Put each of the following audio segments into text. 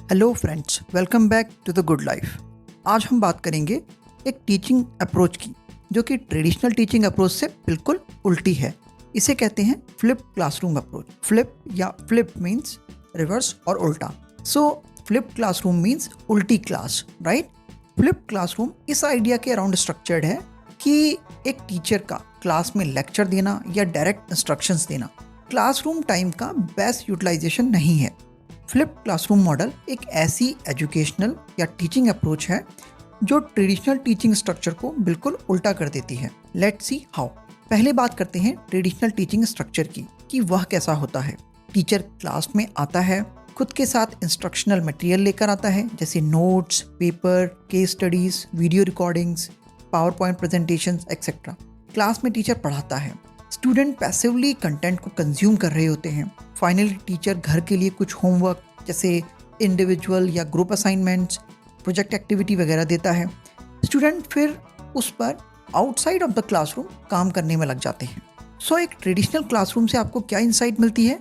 Hello friends, welcome back to the good life. आज हम बात करेंगे एक टीचिंग अप्रोच की जो कि ट्रेडिशनल टीचिंग अप्रोच से बिल्कुल उल्टी है। इसे कहते हैं flip classroom approach. Flip means reverse और उल्टा। सो फ्लिप क्लासरूम मीन्स उल्टी क्लास, राइट। फ्लिप क्लासरूम इस आइडिया के अराउंड स्ट्रक्चर्ड है कि एक टीचर का क्लास में लेक्चर देना या डायरेक्ट इंस्ट्रक्शंस देना क्लासरूम टाइम का बेस्ट यूटिलाइजेशन नहीं है। फ्लिप क्लासरूम मॉडल एक ऐसी एजुकेशनल या टीचिंग अप्रोच है जो ट्रेडिशनल टीचिंग स्ट्रक्चर को बिल्कुल उल्टा कर देती है। Let's see how. पहले बात करते हैं ट्रेडिशनल टीचिंग स्ट्रक्चर की कि वह कैसा होता है। टीचर क्लास में आता है, खुद के साथ इंस्ट्रक्शनल मटेरियल लेकर आता है, जैसे notes, paper, case studies, video recordings, power point presentations etcetera. Class में टीचर पढ़ाता है, स्टूडेंट पैसिवली कंटेंट को कंज्यूम कर रहे होते हैं। फाइनली टीचर घर के लिए कुछ होमवर्क जैसे इंडिविजुअल या ग्रुप असाइनमेंट्स, प्रोजेक्ट एक्टिविटी वगैरह देता है। स्टूडेंट फिर उस पर आउटसाइड ऑफ द क्लासरूम काम करने में लग जाते हैं। सो एक ट्रेडिशनल क्लासरूम से आपको क्या इंसाइट मिलती है?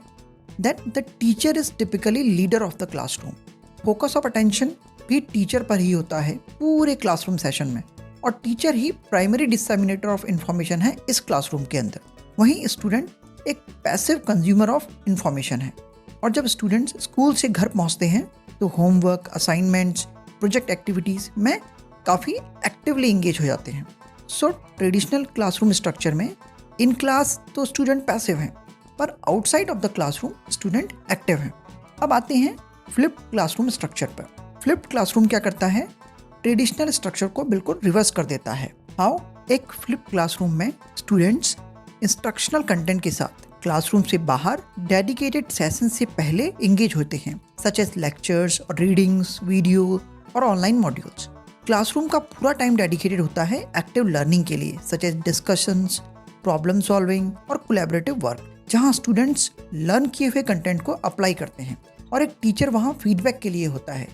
That the teacher is typically leader of the classroom. Focus of attention भी टीचर पर ही होता है पूरे क्लासरूम सेशन में, और टीचर ही प्राइमरी डिसेमिनेटर ऑफ इंफॉर्मेशन है इस क्लासरूम के अंदर। वहीं स्टूडेंट एक पैसिव कंज्यूमर ऑफ इंफॉर्मेशन है। और जब स्टूडेंट्स स्कूल से घर पहुंचते हैं तो होमवर्क, असाइनमेंट्स, प्रोजेक्ट एक्टिविटीज़ में काफ़ी एक्टिवली इंगेज हो जाते हैं। सो ट्रेडिशनल क्लासरूम स्ट्रक्चर में इन क्लास तो स्टूडेंट पैसिव हैं, पर outside of the classroom student active हैं। अब आते हैं फ्लिप क्लासरूम स्ट्रक्चर पर। फ्लिप क्लासरूम क्या करता है? ट्रेडिशनल स्ट्रक्चर को बिल्कुल रिवर्स कर देता है। हाउ? एक फ्लिप क्लासरूम में स्टूडेंट्स इंस्ट्रक्शनल कंटेंट के साथ क्लासरूम से बाहर डेडिकेटेड सेशन से पहले एंगेज होते हैं, सच एज लेक्चर्स और रीडिंग्स, वीडियो और ऑनलाइन मॉड्यूल्स। क्लासरूम का पूरा टाइम डेडिकेटेड होता है एक्टिव लर्निंग के लिए, such as discussions, problem solving और कोलैबोरेटिव वर्क, जहां स्टूडेंट्स लर्न किए हुए कंटेंट को अप्लाई करते हैं और एक टीचर वहां फीडबैक के लिए होता है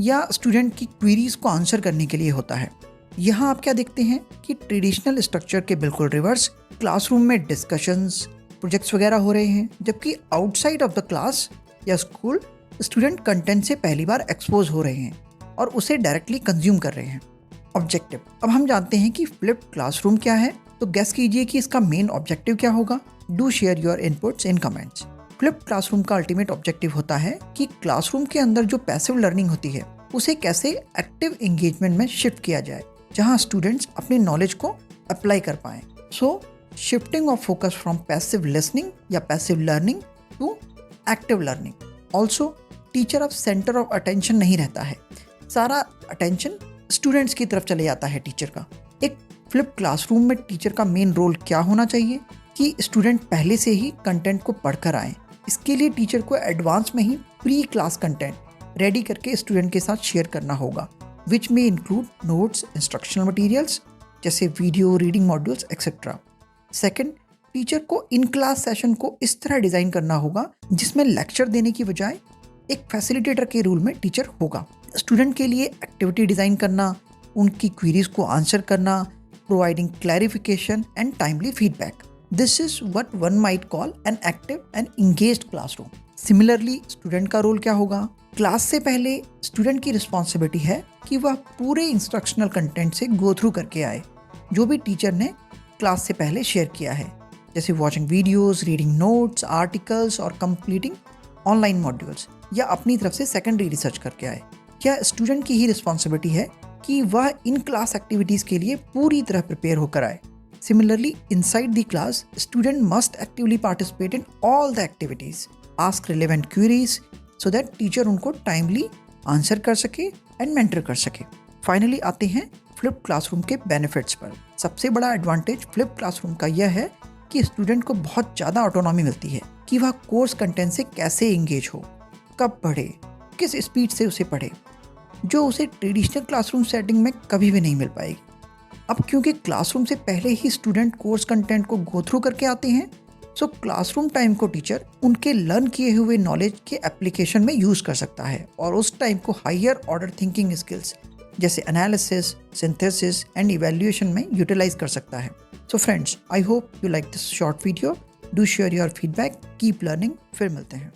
या स्टूडेंट की क्वेरीज को आंसर करने के लिए होता है। यहाँ आप क्या देखते हैं कि ट्रेडिशनल स्ट्रक्चर के बिल्कुल रिवर्स क्लासरूम में डिस्कशंस, प्रोजेक्ट्स वगैरह हो रहे हैं, जबकि आउटसाइड ऑफ द क्लास या स्कूल स्टूडेंट कंटेंट से पहली बार एक्सपोज हो रहे हैं और उसे डायरेक्टली कंज्यूम कर रहे हैं। ऑब्जेक्टिव। अब हम जानते हैं कि फ्लिप क्लासरूम क्या है, तो गेस कीजिए कि इसका मेन ऑब्जेक्टिव क्या होगा। Do share your inputs in comments. Flip classroom का अल्टीमेट ऑब्जेक्टिव होता है कि क्लासरूम के अंदर जो पैसिव लर्निंग होती है उसे कैसे एक्टिव एंगेजमेंट में शिफ्ट किया जाए, जहां स्टूडेंट्स अपने नॉलेज को अप्लाई कर पाएं। So shifting of focus from passive listening या passive learning to active learning. Also teacher अब सेंटर ऑफ अटेंशन नहीं रहता है, सारा अटेंशन स्टूडेंट्स की तरफ चले जाता है टीचर का। एक फ्लिप क्लासरूम में टीचर का मेन रोल क्या होना चाहिए कि स्टूडेंट पहले से ही कंटेंट को पढ़कर आएँ। इसके लिए टीचर को एडवांस में ही प्री क्लास कंटेंट रेडी करके स्टूडेंट के साथ शेयर करना होगा, विच में इंक्लूड नोट्स, इंस्ट्रक्शनल मटीरियल्स जैसे video, reading modules etcetera. Second, teacher को इन क्लास सेशन को इस तरह डिज़ाइन करना होगा जिसमें लेक्चर देने की बजाय एक फैसिलिटेटर के रोल में टीचर होगा। स्टूडेंट के लिए एक्टिविटी डिज़ाइन करना, उनकी क्वेरीज को आंसर करना, providing clarification and timely feedback. This is what one might call an active and engaged classroom. Similarly student का रोल क्या होगा? क्लास से पहले स्टूडेंट की रिस्पॉन्सिबिलिटी है कि वह पूरे इंस्ट्रक्शनल कंटेंट से गो थ्रू करके आए जो भी टीचर ने क्लास से पहले शेयर किया है, जैसे watching videos, reading notes, articles और कंप्लीटिंग ऑनलाइन मॉड्यूल्स, या अपनी तरफ से सेकेंडरी रिसर्च करके आए। क्या स्टूडेंट की ही रिस्पॉन्सिबिलिटी है कि वह इन क्लास एक्टिविटीज़ के लिए पूरी तरह प्रिपेयर होकर आए। Similarly inside the class student must actively participate in all the activities, ask relevant queries so that teacher उनको टाइमली आंसर कर सके एंड मेंटर कर सके। फाइनली आते हैं फ्लिप क्लासरूम के बेनिफिट्स पर। सबसे बड़ा एडवांटेज फ्लिप क्लासरूम का यह है कि स्टूडेंट को बहुत ज़्यादा ऑटोनॉमी मिलती है कि वह कोर्स कंटेंट से कैसे एंगेज हो, कब पढ़े, किस स्पीड से उसे पढ़े, जो उसे ट्रेडिशनल क्लासरूम सेटिंग में कभी भी नहीं मिल पाएगी। अब क्योंकि क्लासरूम से पहले ही स्टूडेंट कोर्स कंटेंट को गो थ्रू करके आते हैं, सो क्लासरूम टाइम को टीचर उनके लर्न किए हुए नॉलेज के एप्लीकेशन में यूज़ कर सकता है और उस टाइम को हायर ऑर्डर थिंकिंग स्किल्स जैसे एनालिसिस, सिंथेसिस एंड इवैल्यूएशन में यूटिलाइज कर सकता है। So friends, I hope you like this short video. Do share your feedback, keep learning. फिर मिलते हैं।